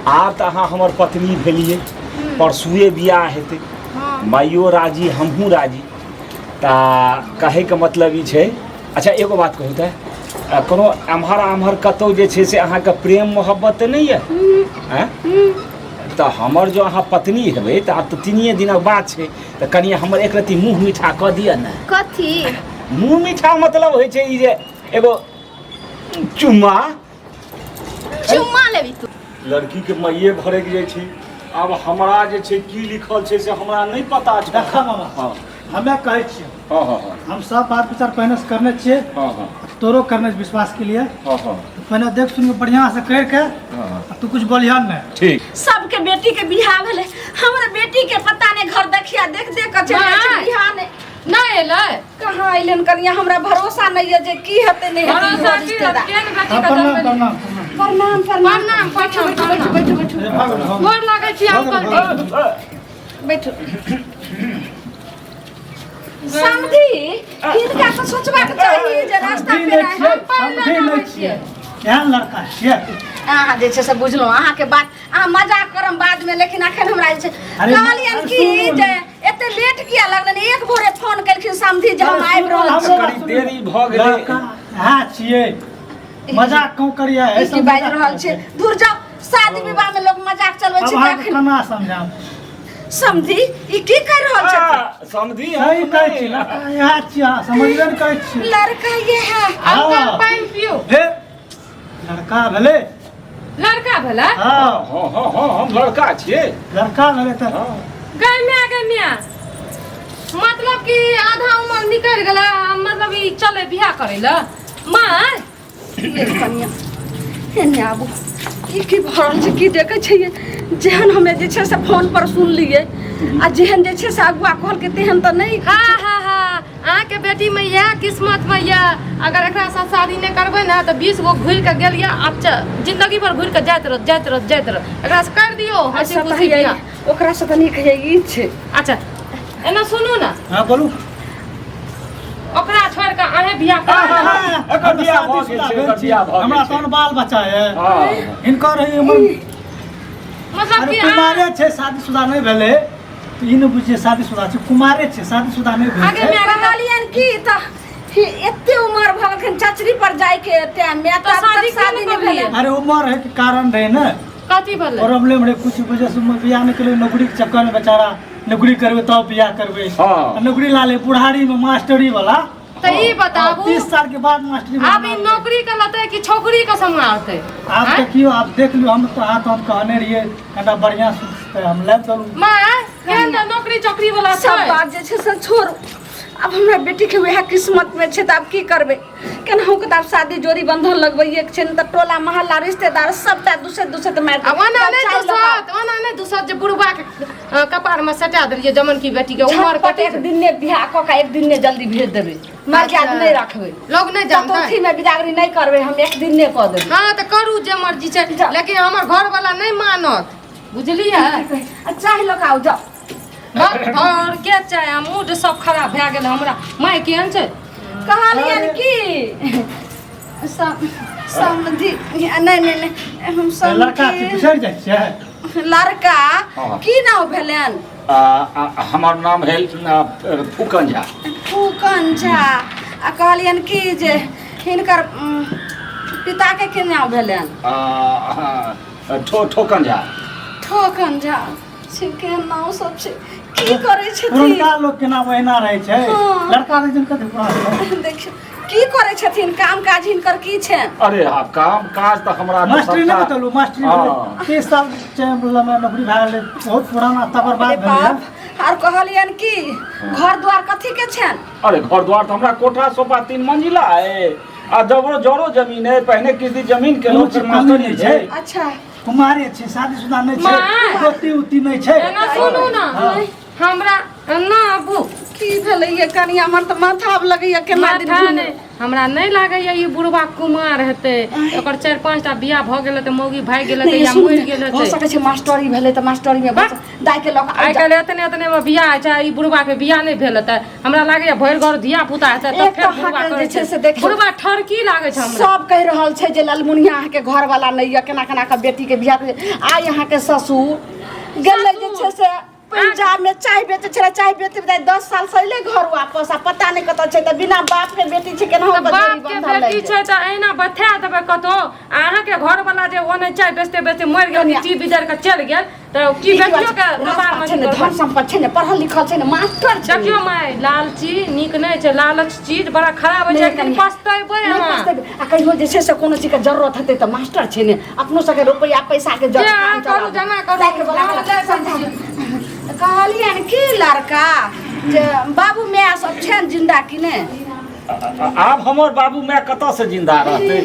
आब तऽ अहाँ हमर पत्नी भेलिए परसुए बियाह हेतै माइयो राजी हमहूँ राजी तऽ कहैके मतलब ई छै। अच्छा एगो बात कहू तऽ कोनो एम्हर आम्हर कतहु जे छै से अहाँके प्रेम मोहब्बत तऽ नहि यऽ तऽ हमर जो अहाँ पत्नी हेबै तऽ आब तऽ 3 दिनक बात छै तऽ कनि हमर एक रत्ती मुँह मीठा कऽ दिअ ने। कथी मुँह मीठा मतलब होइ छै ई जे एगो चुम्मा लेबी तू लड़की के माइये भरे के छै। अब हमरा जे छै की लिखल छै से हमरा नहीं पता छै। देखा मामा हाँ हमें कहै छियै हाँ हाँ हाँ हम सब बात विचार पहले से करने छियै हाँ हाँ तोरो करने छै विश्वास के लिए हाँ हाँ पहले देख सुन के बढ़िया से कर के तू कुछ बोलिहन नहीं। ठीक सबके बेटी के बियाह भेले हमर बेटी के पता नहीं घर देखिया देख देख के चले छै बियाह ने नहीं एलै कहां अइलन कनिया हमरा भरोसा नहीं है जे की हेतै नहीं हेतै रिश्तेदार। प्रणाम प्रणाम प्रणाम बैठो बैठो बैठो बैठो गोर लागै छी अंकल जी बैठो। समझी इनका तो सोचबा के चाहिए जे रास्ता पे हम पहले छियै केहन लड़का छियै अहाँ जे छै से बुझलहुँ अहाँके बात अहाँ मजाक करम बाद में लेकिन अखन हमरा जे छै कहलियन कि जे एते लेट किया लगलन एक भोरे फोन केलखिन समझी जे हम आबि रहल छी कनी देरी भऽ गेलै। हां छियै मजाक क्यों करिया ऐसे बाज रहल छै दूर जाओ शादी विवाह में लोग मजाक चलबै छै अब केना समझाम समझी ई की कर रहल छै समझी सही कहै छी यहाँ छियै समझबे नहि करै छी लड़का ये है अंकल पानी पियो हे लड़का भेले लड़का भेला हां हाँ हाँ हाँ हम लड़का छियै लड़का भेले तऽ गैमिया मतलब कि आधा उम्र निकल गेला मतलब ई चले बियाह करे ला मां कनिया एने आबू की भरल छै की देखै छै जेहन हमे जे छै से फोन पर सुन लिए आ जेहन जे छै से अगुआ कहल के तेहन तऽ नहीं। हाँ हाँ हाँ अहाँ के बेटी में यह किस्मत में यह अगर एकरा साथ शादी नहीं करबे ना तो 20 गो घुर के गेल या अब जिंदगी भर घुर के जाइत रह एकरा से कर दियो हंसी खुशी बियाह ओकरा से तनी कहे ई छै। अच्छा एना सुनू ना हां बोलू ओकरा छोड़ के अहे बियाह कर एकर बियाह भऽ गेल छै एकर बियाह भऽ हमरा गेल तहन बाल बच्चा है हाँ इनकर हमर मतलब कि कुमारे छै शादीशुदा नहीं भेले ई न बुझिए शादीशुदा छै कुमारे छै शादीशुदा नहीं भेले आगे में कहलियन की त एते उम्र भऽ गेल चचरी पर जाय के टाइम में तो शादी शादी नहीं भेले। अरे उम्र है के कारण रहे ना कथी भेले प्रॉब्लम रहे कुछ वजह से बियाह नहीं केले नौकरी के चक्कर में बेचारा नौकरी करबे तब बियाह करबे हाँ। नौकरी ला ले बुढ़ारी में मास्टरी वाला तो ई बताबू 30 साल के बाद मास्टरी अब ई नौकरी के लते कि छोकरी के संभालते आप देखियो आप देख लो हम तो हाथ हम कहने रहिए कना बढ़िया सुनते हम ले चलू मां केहन नौकरी चौकरी वाला सब बात जे छै से छोड़ू अब हमरा बेटी के वह किस्मत में छै त अब की करबे केनाहु के तब शादी जोड़ी बंधन लगबैए के छै त टोला मोहल्ला रिश्तेदार सबटा दूसरे त मार ओना नहीं दूसर जे बुढ़वा के कपार में सटा देलिए जमन की बेटी के उम्र झटपट एक दिन ने बियाह क के एक दिन ने जल्दी भेज देबे मर्यादा नहीं रखबे लोग नहीं जानता चतुर्थी में बिदागरी नहीं करबे हम एक दिन ने क देबे। हां तो करू जे मर्जी छै लेकिन हमर घर वाला नहीं मानत बुझलिए चाह लोग आओ जाओ और के चाहे मूड सब खराब भए गेल हमरा माय केहन छै कहलियन की समझी नहीं हम सब लड़का के बिसर जाय छै लड़का हाँ। की नाम भेलन हमर नाम है फूकन झा। फूकन झा आ कहलियन की जे हिनकर पिता के की नाम भेलन ठोकन झा। ठोकन झा छिके नाम सब छै की करे छथिन पुरनका लोग के नाम ओहिना रहे छै हाँ। लड़का के जिनका पुराना देखियो की करे छथिन काम काज हिनकर की छन। अरे हाँ काम काज तो हमरा तो मास्टरी सबटा- नहीं बतलू मास्टरी हाँ। 30 साल में नौकरी भए गेलै बहुत पुराना तकर बाद अरे भेलै बाप आर कहलियन की घर द्वार कथी के छन। अरे घर द्वार तो हमरा कोठा सोफा 3 मंजिला है आ जबरो जरो जमीन है पहले किसी जमीन के लोग मास्टरी छै। अच्छा कुमारी छै शादीशुदा नहीं माँ। छै गोती उती नहीं छै एना सुनू ना हमरा ना अबू की भेलै ये कनिया हमर त माथा लगैया केना दिन माथा नहीं हमरा नहीं लागैया ई बुढ़वा कुमार हेतै ओकर 4-5 टा बियाह भ गेलै त मौगी भाग गेलै त या मरि गेलै हो सकै छै मास्टरी भेलै त मास्टरी में दाइ के लक आइ काल्हि एतने में बियाह छै ई बुढ़वा के बियाह नहीं भेल त हमरा लागैया भरि घर धिया पुता हेतै त फेर बुढ़वा जे छै से देखियौ बुढ़वा ठरकी लागै छै हमरा सब कहि रहल छै जे ललमुनिया अहाँ के घर वाला नहीं है केना केना के बेटी के बियाह आ यहाँ के ससुर गेलै जे छै से पंजाब में चाय बेचे छला चाय बेचे 10 साल से अइले घर वापस आ पता नहीं कत छै त बिना बाप के बेटी छै केना हो बाप के बेटी छै त एना बथा देबै कतो अहाँ के घर वाला जे ओने चाय बेचते बेचते मरि गेल टी बिजर के चल गेल त की बेटियो के दबार में धन संपत्ति छै ने पढ़ल लिखल छै ने मास्टर छै देखियो माय लालची नीक नहीं छै लालच चीज बड़ा खराब है लेकिन पछतैबै अहाँ आ कहियो जे छै से कोनो चीज के जरूरत हेतै त मास्टर छै ने अपनो सबके रुपया पैसा के जरूरत करू जमा करू कहलिए कि लड़का जे बाबू माय सब छै जिंदा कि ने आब हमर बाबू माय कतऽ से जिंदा रहतै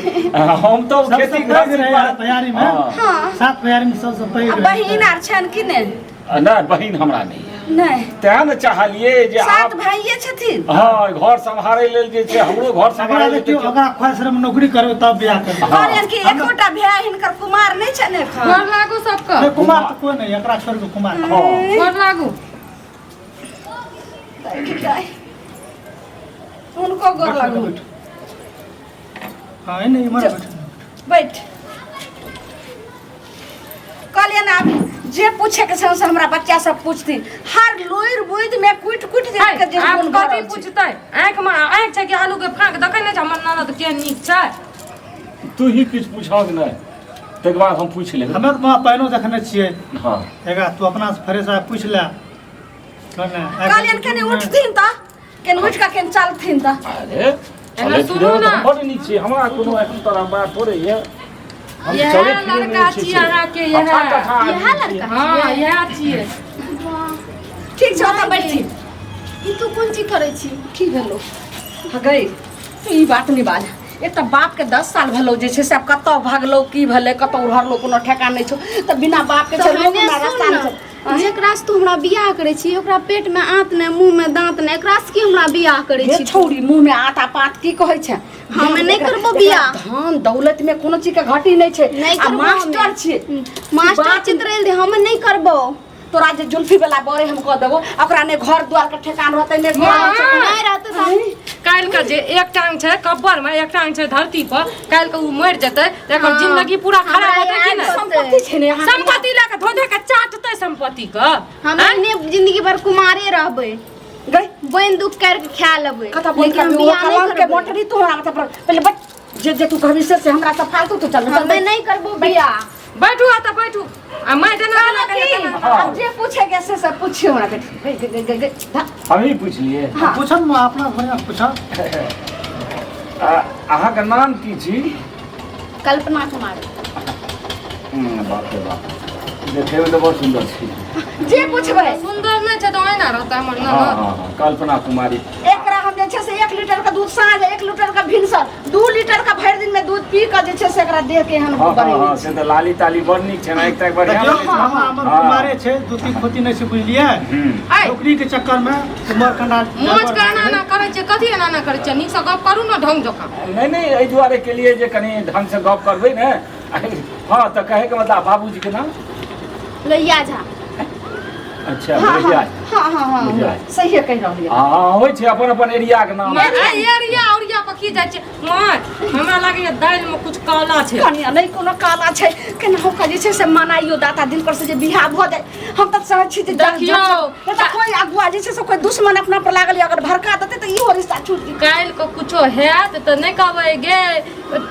हम तो खेती खेती रहे तैयारी में हां 7 तैयारी में सबसे पहले बहिन आर छन कि ने नहीं बहिन हमरा नहीं नहीं तें न चाहलिए जे सात भाइये छथिन हां घर संभारे लेल जे छै हमरो घर संभारे लेल देखियो अगर ख्वाहिश में नौकरी करबे तब बियाह करबे कहलियन कि एकोटा भाई हिनकर कुमार नहीं छै ने घर लागू सबके अरे कुमार तो कोई नहीं एकरा छोड़ के कुमार हां घर लागू उनको गोर लागू हां नहीं मर बैठ कहलियन आप जे पूछे के से हमरा बच्चा सब पूछती हर लोइर बुइद में कुट कुट दे के जे आप कोन कथि पूछतै आँख छै कि आलू के फाँक देखै नै छै हमर ननद के नीक छै तू ही किछ पूछक नै तक बाद हम पूछ लेबै हमें तो पहनो देखने छिए हां एगा तू अपना से फ्रेश आ पूछ ले कहलियन कने उठथिन त केन उठ का केन चलथिन त अरे एना सुनू ना बड़ नीक छै हमरा कोनो एहन तरह बात थोड़े ये हम यह चले लड़का छियै अहाँ के यह लड़का हां यह छियै ठीक छै त बैठी ई तू कोन चीज करै छी की भेलो हगै ई बात नहीं बाज एक त बाप के 10 साल भेलो जे छै से अब कतौ भागलो की भेले कतौ रहलो कोनो ठेकान नहीं छौ त बिना बाप के चलो ना रास्ता नहीं जेकरा से तू हमरा बियाह करै छी ओकरा पेट में आंत ने मुंह में दांत ने एकरा से की हमरा बियाह करै छी छौरी मुंह में आटा पात की कहै छै हम नहीं करबो बियाह धन दौलत में कोनो चीज के घटी नहीं छै नहीं आ करबो मास्टर छियै मास्टर चित्रैल दे हम नहीं करबो तोरा जे जुल्फी वाला बरे हम कह देबो ओकरा ने घर द्वार के ठेकान रहतै ने नहीं रहते तो काल का जे एक टांग छै कब्बर में एक टांग छै धरती पर काल के उ मर जेतै त एकर जिंदगी पूरा खराब होतै कि नै संपत्ति छै ने यहाँ संपत्ति लेके धोधे के चाटतै संपत्ति के हम ने जिंदगी भर कुमारे रहबै गई बन दुख करके खा लेबै कथा बोल लेकिन हम के बियाह नहीं कलम के करबै मोटरी तोहरा मतलब पहले बट जे तू कहबी से हमरा सब फालतू तो चल हम नहीं करबो बियाह बैठू आ त बैठू आ मैं देना अब जे पूछे के से पूछियो हमरा के हम ही पूछ लिए पूछो ना अपना भैया पूछो अहाँ के नाम की छी कल्पना कुमार बाप रे बाप देखे में तो बहुत सुंदर छी जे पूछबै सुंदर नहीं छै तो ओहिना रहता हमर हाँ ननद हाँ हाँ कल्पना कुमारी एकरा हम जे छै से 1 लीटर का दूध साँझ 1 लीटर का भिनसर 2 लीटर का भरि दिन में दूध पी के जे छै से एकरा देह के हम हाँ हाँ बनै हाँ से तो लाली ताली बड़ नीक छै ना एक तक बढ़िया देखियो हमर कुमारे छै दूती खोती नहीं से बुझलिए आइ नौकरी के चक्कर में कुमार कंडा मोच के एना करै छै कथी एना करै छै नीक से गप करू ना ढंग जकाँ नहीं एहि दुआरे के लिए जे कनी ढंग से गप करबै ने हाँ तो कहे के मतलब बाबूजी के नाम लैया झा अच्छा हाँ बढ़िया हाँ हाँ हाँ बुझलियै। सही है कह रहलियै हाँ होइ छै अपन अपन एरिया के नाम एरिया औरिया पर की जाइ छै माय हमरा लागैया दालि में कुछ काला छै कनिया नहीं कोनो काला छै केना हो के जे छै से मनाइयो दाता दिन पर से जे बियाह भ जाय हम त चाहै छी जे देखियौ, त कोई अगुआ जे छै से कोई दुश्मन अपना पर लागल अगर भड़का देतै त इहो रिश्ता छूट जेतै काल्हि को कुछो हैत त नहीं कहबै गे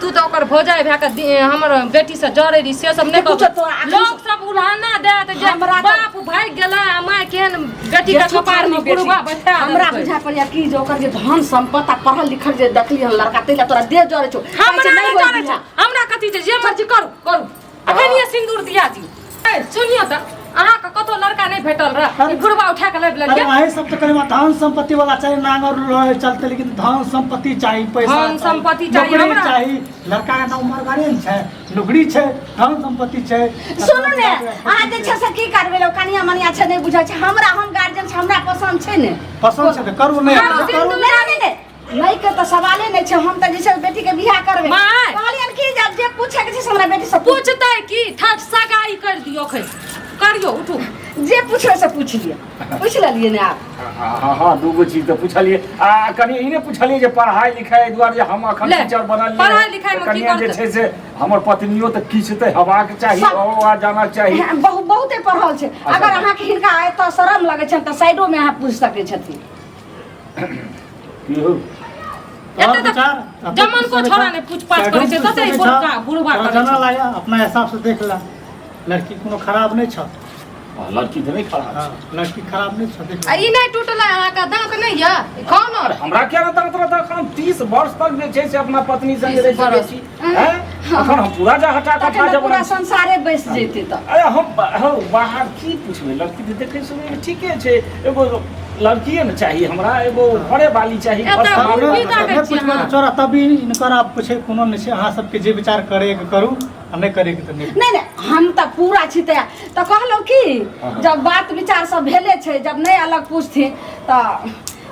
तू तो ओकर भौजाई भए के हमर बेटी से जरे रही से सब नहीं कुछो तो कहबै लोग सब उल्हाना देत जे हमरा तो- बाप भाग गेलै आ माय केहन बेटी के कपार में बुढ़वा बैठा हमरा बुझा पड़िया कि जे ओकर जे धन संपत्ति पढ़ल लिखल जे देखली हन लड़का तैला तोरा देह जरे छौ हमरा नहीं जाने छै हमरा कथी छै जे मर्जी करू करू अखन ये सिंदूर दिया दी ए सुनियो त अहाँ के कतो लड़का नहीं भेटल रह बुढ़वा उठा के लाबि अरे लेलिए वही सब तो करे धन संपत्ति वाला चाहिए नांगर रहे चलते लेकिन धन संपत्ति चाहिए पैसा धन संपत्ति चाहिए नौकरी हमरा। चाहिए लड़का का नाम उमर गाड़ी न छै नौकरी छै धन संपत्ति छै सुनू ने अहाँ जे छै से की करबै लोग कनिया मनिया छै नहीं बुझै छै हमरा हम गार्जियन छै हमरा पसंद छै ने पसंद छै तऽ करू नहि करू नहीं के तो सवाले नहीं छै हम तो जैसे बेटी के बियाह करबै माय। कहलियन की जब जे पूछे के छै से हमरा बेटी से पूछते की ठट सगाई कर दियो करियो उठू जे पूछे से पूछ लिया पूछ लेलिए ने आप हाँ हाँ दूगो चीज तो पूछलिए कनी इने पूछलिए जे पढ़ाई लिखाई दुआरे जे हम अखन ले, टीचर बनल पढ़ाई लिखाई में की कनिया जे करतै? छै से हमर पत्नियो तऽ किछु तऽ हेबाक चाही सब- ओ जाना चाही बहुते पढ़ल छै अगर अहाँ के हिनका एतऽ शरम लगे छै तऽ साइडो में अहाँ पूछ सकै छथिन की हो एते तक जमन को छोड़ा ने पूछ पाछ करे छै तते बुढ़का बुढ़वा करे जाना छै लागा अपना हिसाब से देख ला लड़की कोनो खराब नहीं छ लड़की तऽ नहीं खराब हाँ, लड़की खराब नहीं छ देख आ ई नहीं टूटला अहाँ का दांत नहीं है खाओ अरे ना हमरा क्या रहता रहता हम 30 वर्ष तक जे छै से अपना पत्नी संग 30 रहि सकै वर्ष। छी हैं अखन हम पूरा जा हटा तखन कथा तऽ जब पूरा संसारे बैस जेतै तऽ अरे हम बाहर की पूछबै लड़की तऽ देखे सुनै में ठीके छै एगो लड़किए ने चाहिए हमरा एगो घरे वाली चाहिए एतऽ बस हम हमरे- की ताकै छी अहाँ? चोरा तभी इनकर आप पूछे कोनो नहीं छै अहाँ सबके जे विचार करे के करू आ नहीं करे के तऽ नहीं नहीं नहीं हम तऽ पूरा छी तैयार तऽ कहलहुँ की जब बात विचार सब भेले छै जब नहीं अलग पूछथिन तऽ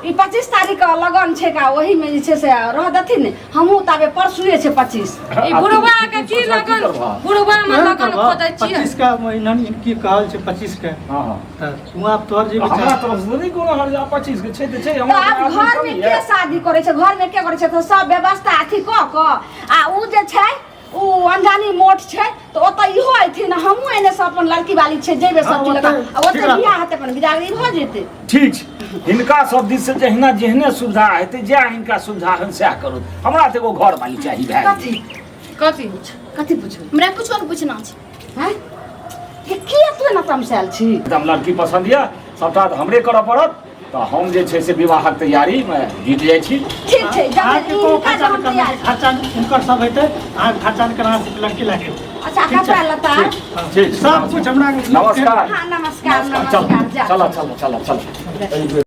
ई 25 तारीख के लगन छै का वही में जे छै से रह देथिन ने हमहूँ ताबे परसुए छै 25 ई बुढ़वा के की लगन बुढ़वा में लगन खोदै छियै 25 का महीना इनकी कहल छै 25 के हाँ हाँ तऽ तू आप तोहर जे हमरा विचार तरफ से नहीं कोनो हर्जा 25 के छै तऽ छै तऽ हमरा आब आदमी घर सब में ये। के शादी करे छै घर में के करे छै तऽ सब व्यवस्था अथी कऽ आ उ जे छै उ अंजानी मोट छै तऽ ओतऽ इहो अइथिन हमहूँ एने से अपन लड़की वाली छै जेबे सब चीज लगा आ ठीक ओतऽ रहतै। बियाह हेतै अपन बिदागरी भऽ जेतै ठीक छै हिनका सब दिस से जहिना जेहने सुविधा हेतै जे हिनका सुविधा हन सएह करू हमरा तऽ एगो घर वाली चाही भए कथी कथी कथी पूछबै हमरा कुछो नहीं पूछना छै हैं ये की तू न तमसायल छी एकदम लड़की पसंद यऽ सबटा तऽ हमरे करऽ पड़त तऽ हम जे छै से विवाहक तैयारी में जुट जाइ छी ठीक छै जब अहाँके को इनका खर्चा जब करना तैयार खर्चा इनकर सब हेतै अहाँ खर्चा करना लड़की लाके अच्छा कपड़ा लता ठीक सब कुछ हमरा नमस्कार हाँ नमस्कार चलो नमस्कार जा चलो चलो चलो चलो